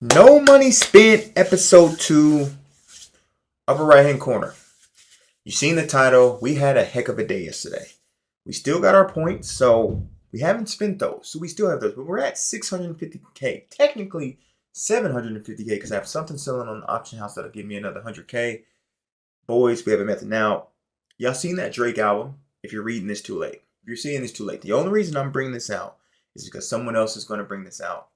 No Money Spent, episode 2, upper right hand corner. You seen the title. We had a heck of a day yesterday. We still got our points, so we haven't spent those. So we still have those, but we're at 650K. Technically 750K because I have something selling on the auction house that'll give me another 100K. Boys, we have a method. Now, y'all seen that Drake album? If you're reading this too late. If you're seeing this too late. The only reason I'm bringing this out is because someone else is going to bring this out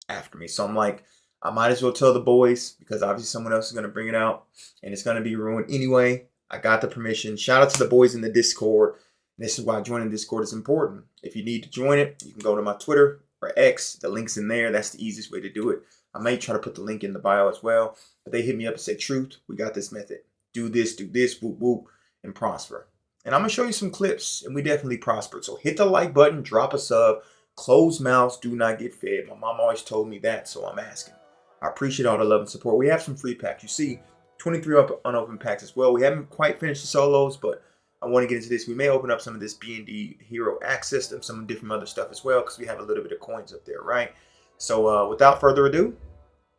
after me. So I'm like, I might as well tell the boys because obviously someone else is going to bring it out and it's going to be ruined anyway. I got the permission. Shout out to the boys in the Discord. This is why joining Discord is important. If you need to join it, you can go to my Twitter or X. The link's in there. That's the easiest way to do it. I may try to put the link in the bio as well. But they hit me up and say, Truth, we got this method. Do this, whoop, whoop, and prosper. And I'm going to show you some clips, and we definitely prospered. So hit the like button, drop a sub. Closed mouths do not get fed. My mom always told me that, so I'm asking. I appreciate all the love and support. We have some free packs. You see 23 unopened packs as well. We haven't quite finished the solos, but I want to get into this. We may open up some of this B&D Hero Access and some different other stuff as well because we have a little bit of coins up there, right? So without further ado,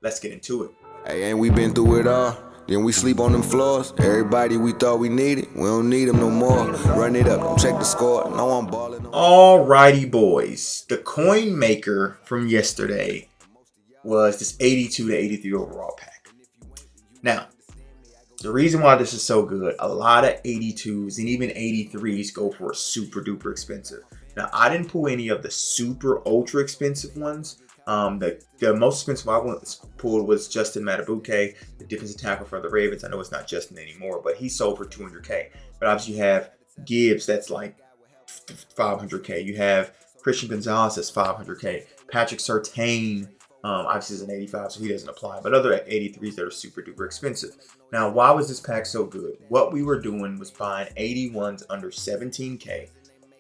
let's get into it. Hey, ain't we been through it all? Then we sleep on them floors. Everybody we thought we needed, we don't need them no more. Run it up, don't check the score. No, I'm balling. Alrighty, boys. The coin maker from yesterday was this 82 to 83 overall pack. Now, the reason why this is so good, a lot of 82s and even 83s go for super duper expensive. Now, I didn't pull any of the super ultra expensive ones. The most expensive I pulled was Justin Matabuke, the defensive tackle for the Ravens. I know it's not Justin anymore, but he sold for 200K. But obviously you have Gibbs, that's like 500K. You have Christian Gonzalez, that's 500K. Patrick Surtain, obviously is an 85, so he doesn't apply. But other 83s that are super duper expensive. Now, why was this pack so good? What we were doing was buying 81s under 17K,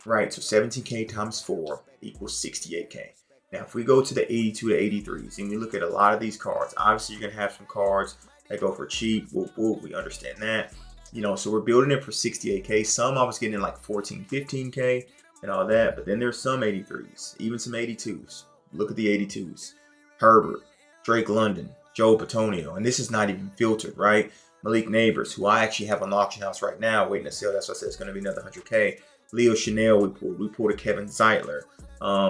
right? So 17K times 4 equals 68K. Now, if we go to the 82 to 83s and we look at a lot of these cards, obviously you're going to have some cards that go for cheap. Whoop, whoop, we understand that. You know, so we're building it for 68K. Some I was getting like 14, 15K and all that. But then there's some 83s, even some 82s. Look at the 82s. Herbert, Drake London, Joe Patonio. And this is not even filtered, right? Malik Neighbors, who I actually have on the auction house right now waiting to sell. That's why I said it's going to be another 100K. Leo Chanel we pulled. We pulled a Kevin Zeitler.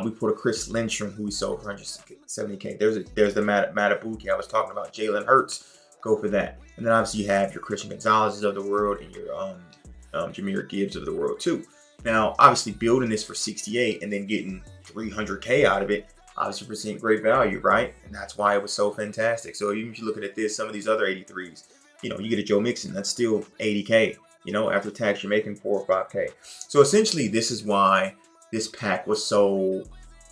We pulled a Chris Lindstrom, who we sold for 170K. There's the Matabuke I was talking about. Jalen Hurts, go for that. And then obviously you have your Christian Gonzalez's of the world and your Jahmyr Gibbs of the world too. Now, obviously building this for 68 and then getting 300K out of it, obviously present great value, right? And that's why it was so fantastic. So even if you're looking at this, some of these other 83s, you know, you get a Joe Mixon, that's still 80K. You know, after tax, you're making 4 or 5K. So essentially, this is why this pack was so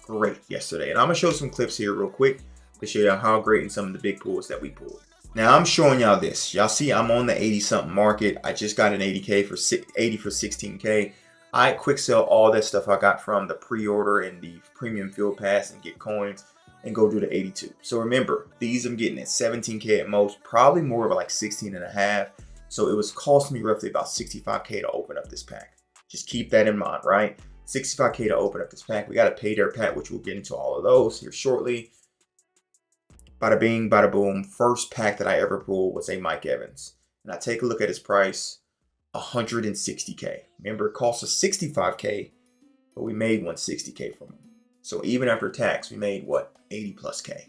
great yesterday. And I'm going to show some clips here real quick to show you how great in some of the big pulls that we pulled. Now, I'm showing y'all this. Y'all see, I'm on the 80-something market. I just got an 80K for 80 for 16K. I quick sell all that stuff I got from the pre-order and the premium field pass and get coins and go do the 82. So remember, these I'm getting at 17K at most, probably more of like 16 and a half. So it was costing me roughly about 65K to open up this pack. Just keep that in mind, right? 65K to open up this pack. We got a pay dirt pack, which we'll get into all of those here shortly. Bada bing, bada boom. First pack that I ever pulled was a Mike Evans. And I take a look at his price, 160K. Remember, it cost us 65K, but we made 160K from him. So even after tax, we made what? 80 plus K.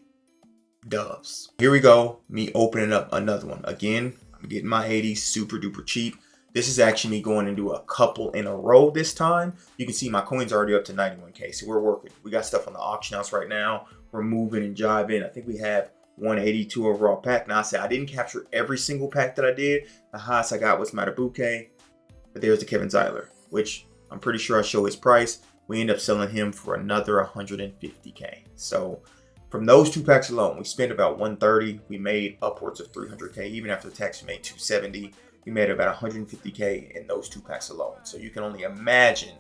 Doves. Here we go. Me opening up another one. Again, I'm getting my 80s super duper cheap. This is actually me going into a couple in a row this time. You can see my coins are already up to 91K. So we're working. We got stuff on the auction house right now. We're moving and jiving. I think we have 182 overall pack. Now I say I didn't capture every single pack that I did. The highest I got was Matabuke. But there's the Kevin Zeitler, which I'm pretty sure I show his price. We end up selling him for another 150K. So from those 2 packs alone, we spent about 130. We made upwards of 300K. Even after the tax, we made 270. We made about 150K in those 2 packs alone. So you can only imagine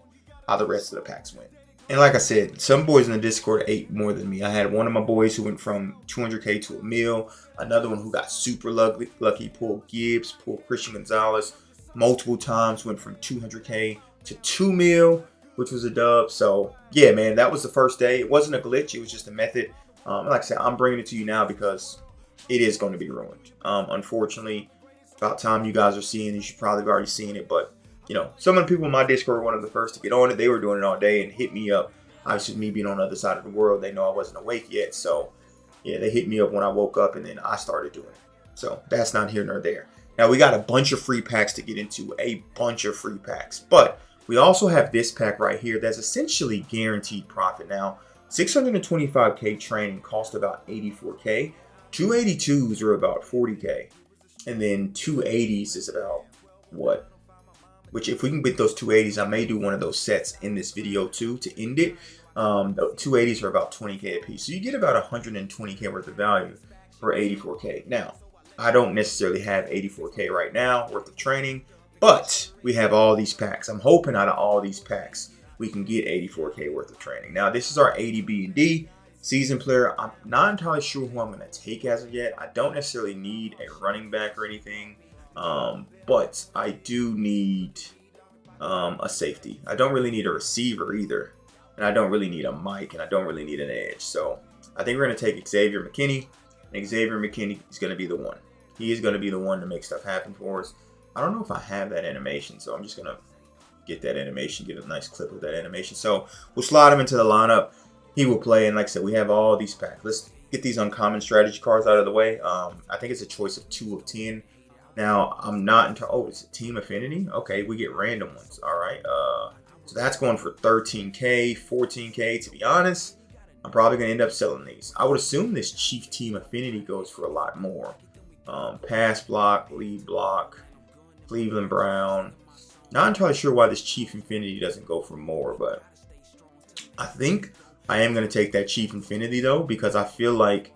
how the rest of the packs went. And like I said, some boys in the Discord ate more than me. I had one of my boys who went from 200K to a mil. Another one who got super lucky, pulled Gibbs, pulled Christian Gonzalez multiple times, went from 200K to 2 mil, which was a dub. So yeah, man, that was the first day. It wasn't a glitch. It was just a method. Like I said, I'm bringing it to you now because it is going to be ruined. Unfortunately, about time you guys are seeing it, you've probably already seen it. But, some of the people in my Discord were one of the first to get on it. They were doing it all day and hit me up. Obviously, me being on the other side of the world, they know I wasn't awake yet. So, yeah, they hit me up when I woke up, and then I started doing it. So that's not here nor there. Now, we got a bunch of free packs to get into, a bunch of free packs. But we also have this pack right here that's essentially guaranteed profit. Now, 625K training cost about 84K. 282s are about 40K. And then 280s is about what? Which, if we can get those 280s, I may do one of those sets in this video too to end it. The 280s are about 20K a piece. So you get about 120K worth of value for 84K. Now, I don't necessarily have 84K right now worth of training, but we have all these packs. I'm hoping out of all these packs, we can get 84K worth of training. Now, this is our 80 B&D season player. I'm not entirely sure who I'm going to take as of yet. I don't necessarily need a running back or anything, but I do need a safety. I don't really need a receiver either, and I don't really need a mic, and I don't really need an edge. So I think we're going to take Xavier McKinney, and Xavier McKinney is going to be the one. He is going to be the one to make stuff happen for us. I don't know if I have that animation, so I'm just going to get that animation, get a nice clip of that animation. So we'll slide him into the lineup. He will play, and like I said, we have all these packs. Let's get these uncommon strategy cards out of the way. I think it's a choice of 2 of 10. Now, I'm not into, it's a team affinity? Okay, we get random ones. All right. So that's going for 13K, 14K. To be honest, I'm probably going to end up selling these. I would assume this Chief Team Affinity goes for a lot more. Pass block, lead block, Cleveland Brown. Not entirely sure why this Chief Infinity doesn't go for more, but I think I am going to take that Chief Infinity though, because I feel like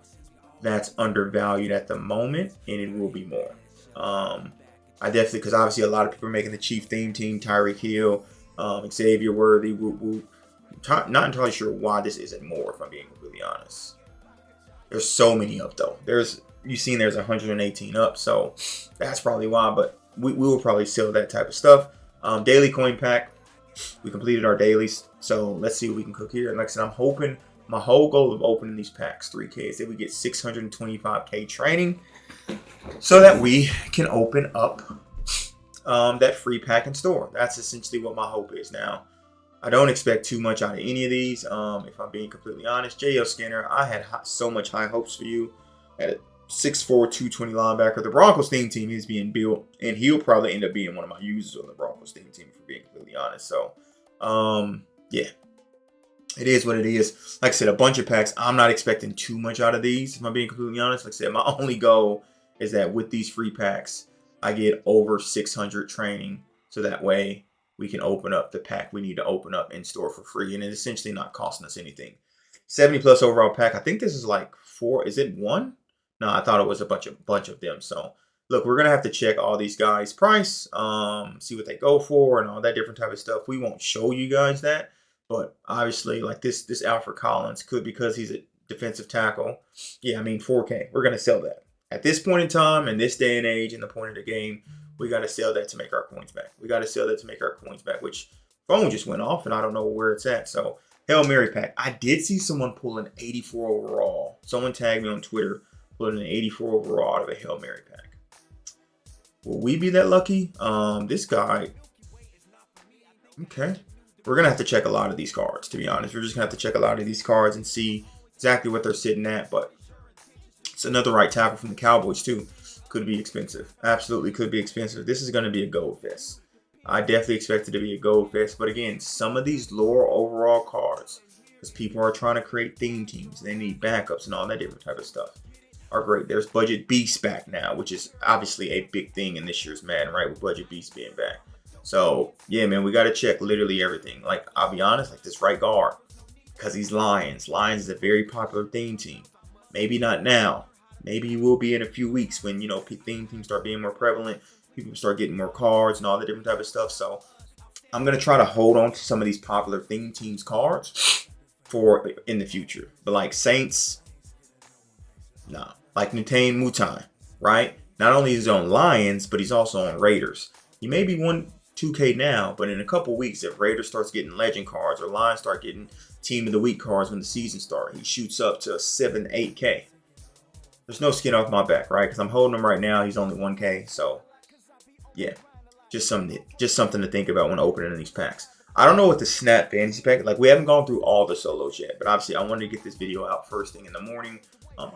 that's undervalued at the moment, and it will be more. I definitely, because obviously a lot of people are making the Chief theme team, Tyreek Hill, Xavier Worthy. Not entirely sure why this isn't more, if I'm being completely honest. There's so many up though. You've seen there's 118 up, so that's probably why, but we will probably sell that type of stuff. Daily coin pack. We completed our dailies, so let's see what we can cook here. And like I said, I'm hoping, my whole goal of opening these packs, 3K, is that we get 625K training so that we can open up that free pack in store. That's essentially what my hope is. Now, I don't expect too much out of any of these, if I'm being completely honest. J.L. Skinner, I had so much high hopes for you at a 6'4", 220 linebacker. The Broncos theme team is being built, and he'll probably end up being one of my users on the Broncos theme team, for being completely honest. So, yeah, it is what it is. Like I said, a bunch of packs. I'm not expecting too much out of these, if I'm being completely honest. Like I said, my only goal is that with these free packs, I get over 600 training, so that way we can open up the pack we need to open up in store for free, and it's essentially not costing us anything. 70 plus overall pack. I think this is like 4. Is it 1? No, I thought it was a bunch of them. So look, we're gonna have to check all these guys' price, see what they go for, and all that different type of stuff. We won't show you guys that, but obviously, like this Alfred Collins could, because he's a defensive tackle. Yeah, I mean 4K. We're gonna sell that at this point in time, in this day and age, in the point of the game. We got to sell that to make our coins back. Which phone just went off, and I don't know where it's at. So Hail Mary pack. I did see someone pull an 84 overall. Someone tagged me on Twitter, pulling an 84 overall out of a Hail Mary pack. Will we be that lucky? This guy. Okay. We're going to have to check a lot of these cards, to be honest. We're just going to have to check a lot of these cards and see exactly what they're sitting at. But it's another right tackle from the Cowboys, too. Could be expensive. Absolutely could be expensive. This is going to be a gold fest. I definitely expect it to be a gold fest. But again, some of these lower overall cards, because people are trying to create theme teams, they need backups and all that different type of stuff, are great. There's Budget Beast back now, which is obviously a big thing in this year's Madden, right? With Budget Beast being back. So, yeah, man, we got to check literally everything. Like, I'll be honest, like this right guard, because he's Lions. Lions is a very popular theme team. Maybe not now. Maybe you will be in a few weeks when, theme teams start being more prevalent. People start getting more cards and all the different type of stuff. So I'm going to try to hold on to some of these popular theme teams cards for in the future. But like Saints, nah. Like Nutane Mutai, right? Not only is he on Lions, but he's also on Raiders. He may be 1-2 2K now, but in a couple weeks, if Raiders starts getting legend cards or Lions start getting team of the week cards when the season starts, he shoots up to 7, 8K. There's no skin off my back, right? Because I'm holding him right now. He's only 1K, so yeah, just something to think about when opening these packs. I don't know what the Snap Fantasy Pack, like we haven't gone through all the solos yet, but obviously I wanted to get this video out first thing in the morning.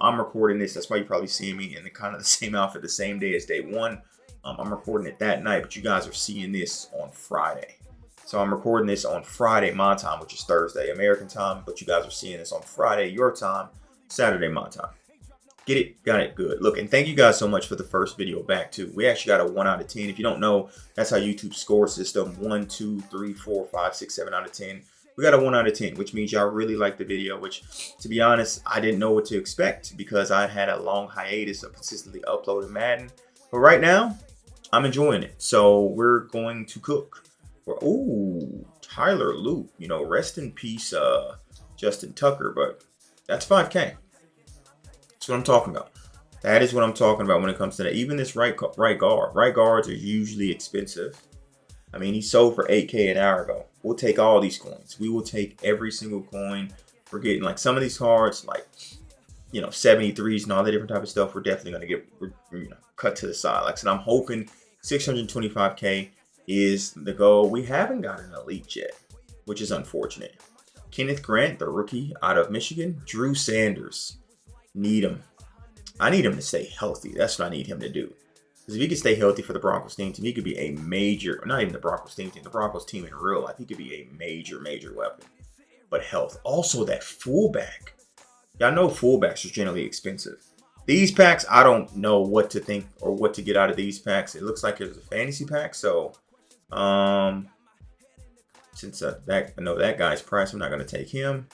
I'm recording this, that's why you probably see me in the kind of the same outfit the same day as day one. I'm recording it that night, but you guys are seeing this on Friday. So I'm recording this on Friday my time, which is Thursday American time, but you guys are seeing this on Friday your time, Saturday my time. Get it? Got it? Good. Look, and thank you guys so much for the first video back too. We actually got a 1 out of 10. If you don't know, that's how YouTube score system 1, 2, 3, 4, 5, 6, 7 out of 10. We got a 1 out of 10, which means y'all really liked the video, which to be honest, I didn't know what to expect because I had a long hiatus of consistently uploading Madden. But right now, I'm enjoying it. So we're going to cook. Ooh, Tyler Loop. You know, rest in peace, Justin Tucker, but that's 5K. That's what I'm talking about. That is what I'm talking about when it comes to that. Even this right guard. Right guards are usually expensive. I mean, he sold for 8K an hour ago. We'll take all these coins. We will take every single coin. We're getting like some of these cards, like, you know, 73s and all that different type of stuff. We're definitely going to get, you know, cut to the side. Like I said, I'm hoping 625K is the goal. We haven't got an elite yet, which is unfortunate. Kenneth Grant, the rookie out of Michigan. Drew Sanders. Need him. I need him to stay healthy. That's what I need him to do. Because if he can stay healthy for the Broncos team, he could be a major, not even the Broncos team, the Broncos team in real life, he could be a major, major weapon. But health. Also that fullback. Y'all know fullbacks are generally expensive. These packs, I don't know what to think or what to get out of these packs. It looks like it's a fantasy pack. So, since I know that guy's price, I'm not going to take him.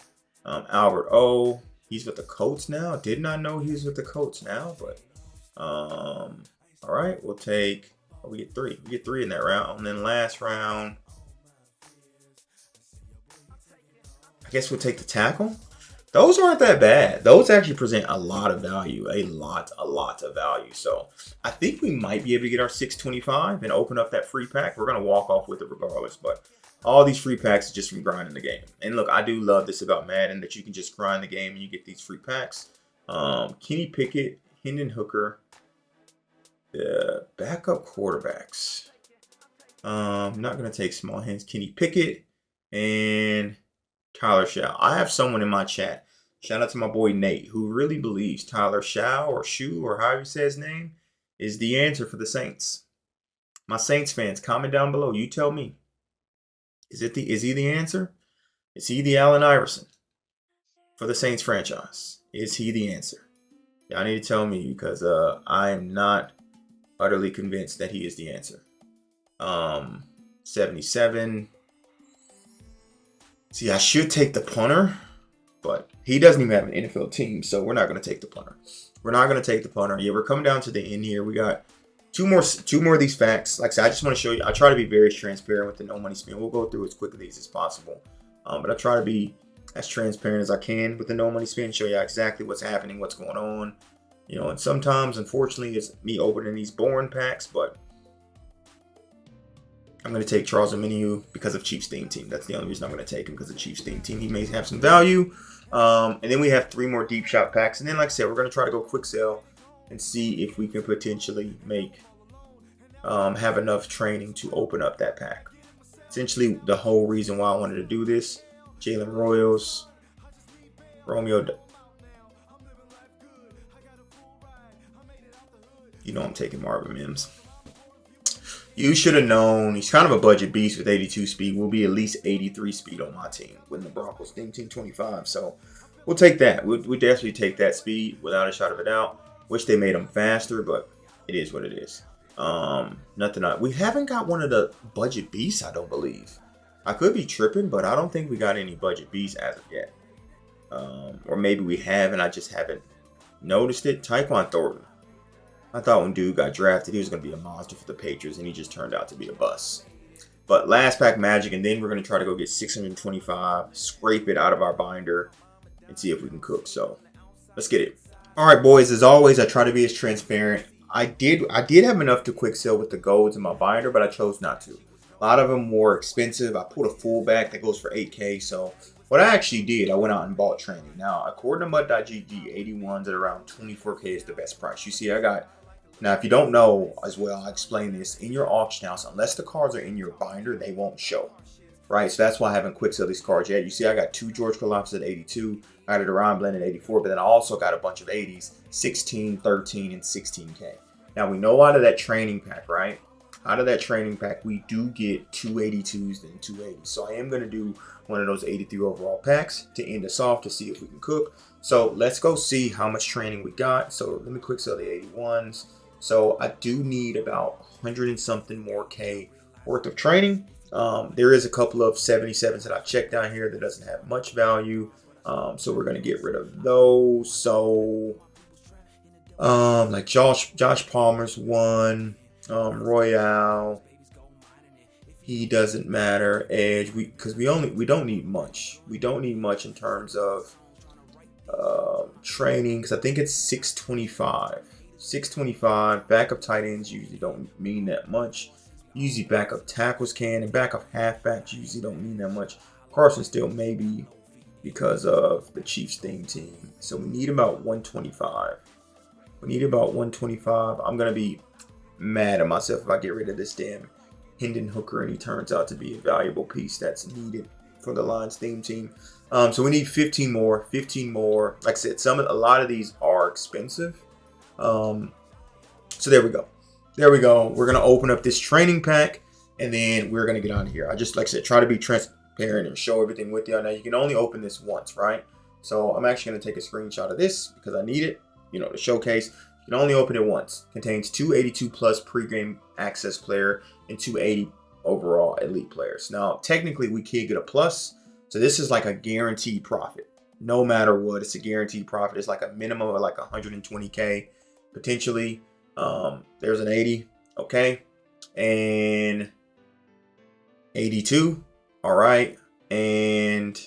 Albert O. He's with the Colts now. Did not know he was with the Colts now, but all right, we'll take. Oh, we get 3. We get 3 in that round, and then last round, I guess we'll take the tackle. Those aren't that bad. Those actually present a lot of value, a lot of value. So I think we might be able to get our 625 and open up that free pack. We're gonna walk off with it regardless, but. All these free packs are just from grinding the game. And look, I do love this about Madden, that you can just grind the game and you get these free packs. Kenny Pickett, Hendon Hooker, the backup quarterbacks. I'm not going to take small hands. Kenny Pickett and Tyler Shaw. I have someone in my chat. Shout out to my boy Nate, who really believes Tyler Shaw or Shu or however you say his name is the answer for the Saints. My Saints fans, comment down below. You tell me. Is he the answer? Is he the Allen Iverson for the Saints franchise? Is he the answer? Y'all need to tell me because I am not utterly convinced that he is the answer. 77. See, I should take the punter, but he doesn't even have an NFL team, so we're not going to take the punter. We're not going to take the punter. Yeah, we're coming down to the end here. We got two more of these facts. Like I said, I just want to show you. I try to be very transparent with the no money spin. We'll go through as quickly as possible. But I try to be as transparent as I can with the no money spin. Show you exactly what's happening, what's going on. You know, and sometimes, unfortunately, it's me opening these boring packs. But I'm going to take Charles Omenihu because of Chiefs theme team. That's the only reason I'm going to take him, because of Chiefs theme team. He may have some value. And then we have 3 more deep shot packs. And then, like I said, we're going to try to go quick sell and see if we can potentially have enough training to open up that pack. Essentially, the whole reason why I wanted to do this, Jalen Royals, Romeo. You know I'm taking Marvin Mims. You should have known he's kind of a budget beast with 82 speed. We'll be at least 83 speed on my team when the Broncos team 25. So we'll take that. We'll definitely take that speed without a shot of a doubt. Wish they made them faster, but it is what it is. We haven't got one of the budget beasts, I don't believe. I could be tripping, but I don't think we got any budget beasts as of yet. Or maybe we have and I just haven't noticed it. Tyquan Thornton. I thought when dude got drafted, he was going to be a monster for the Patriots, and he just turned out to be a bust. But last pack Magic, and then we're going to try to go get 625, scrape it out of our binder, and see if we can cook. So let's get it. All right, boys. As always, I try to be as transparent. I did have enough to quick sell with the golds in my binder, but I chose not to. A lot of them more expensive. I pulled a fullback that goes for 8K. So what I actually did, I went out and bought training. Now, according to Mud.gg, 81s at around 24K is the best price. You see, I got, now if you don't know as well, I explain this, in your auction house, unless the cards are in your binder, they won't show. Right, so that's why I haven't quick sell these cards yet. You see, I got 2 George Karlaftis at 82. I got a Deron Blend at 84, but then I also got a bunch of 80s, 16, 13, and 16K. Now, we know out of that training pack, right? Out of that training pack, we do get 2 82s and 2 80s. So I am going to do one of those 83 overall packs to end us off to see if we can cook. So let's go see how much training we got. So let me quick sell the 81s. So I do need about 100 and something more K worth of training. There is a couple of 77s that I checked down here that doesn't have much value. So we're going to get rid of those. So like Josh Palmer's one, Royale, he doesn't matter. Edge, because we don't need much. We don't need much in terms of training, because I think it's 625. 625. Backup tight ends usually don't mean that much. Usually backup tackles can, and backup halfbacks usually don't mean that much. Carson still maybe because of the Chiefs theme team. So we need about 125. We need about 125. I'm going to be mad at myself if I get rid of this damn Hendon Hooker and he turns out to be a valuable piece that's needed for the Lions theme team. So we need 15 more. 15 more. Like I said, a lot of these are expensive. So there we go. There we go. We're going to open up this training pack, and then we're going to get out of here. I just, like I said, try to be transparent and show everything with you. Now, you can only open this once, right? So I'm actually going to take a screenshot of this because I need it, to showcase. You can only open it once. Contains 2 82 plus pregame access player and 2 80 overall elite players. Now, technically, we can't get a plus. So this is like a guaranteed profit. No matter what, it's a guaranteed profit. It's like a minimum of like 120K potentially. There's an 80, okay, and 82, all right, and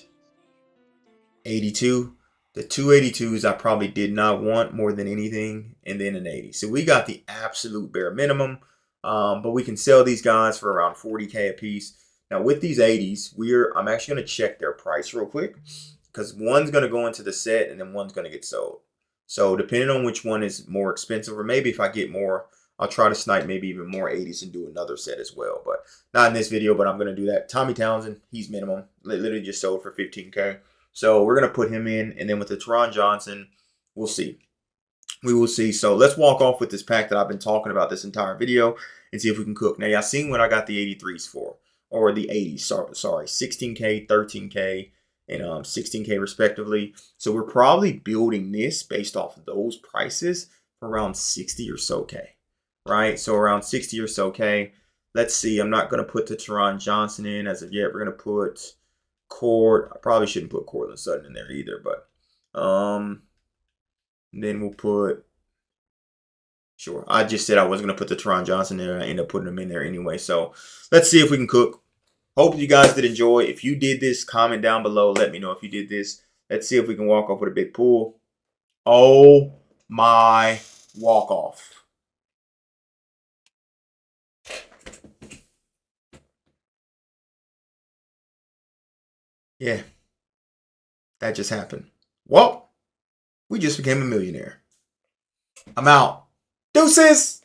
82. The 282s I probably did not want more than anything, and then an 80. So we got the absolute bare minimum, but we can sell these guys for around 40K a piece. Now with these 80s, I'm actually going to check their price real quick, because one's going to go into the set and then one's going to get sold. So depending on which one is more expensive, or maybe if I get more, I'll try to snipe maybe even more 80s and do another set as well. But not in this video, but I'm going to do that. Tommy Townsend, he's minimum. Literally just sold for 15K. So we're going to put him in. And then with the Teron Johnson, we'll see. We will see. So let's walk off with this pack that I've been talking about this entire video and see if we can cook. Now, y'all seen what I got the 83s for, or the 80s, sorry, 16K, 13K. And 16K respectively. So we're probably building this based off of those prices for around 60 or so K, right? So around 60 or so K. Let's see. I'm not going to put the Teron Johnson in as of yet. We're going to put I probably shouldn't put Cortland Sutton in there either, but then we'll put, sure. I just said I wasn't going to put the Teron Johnson there. I ended up putting him in there anyway. So let's see if we can cook. Hope you guys did enjoy. If you did this, comment down below. Let me know if you did this. Let's see if we can walk off with a big pull. Oh my walk off. Yeah, that just happened. Well, we just became a millionaire. I'm out. Deuces.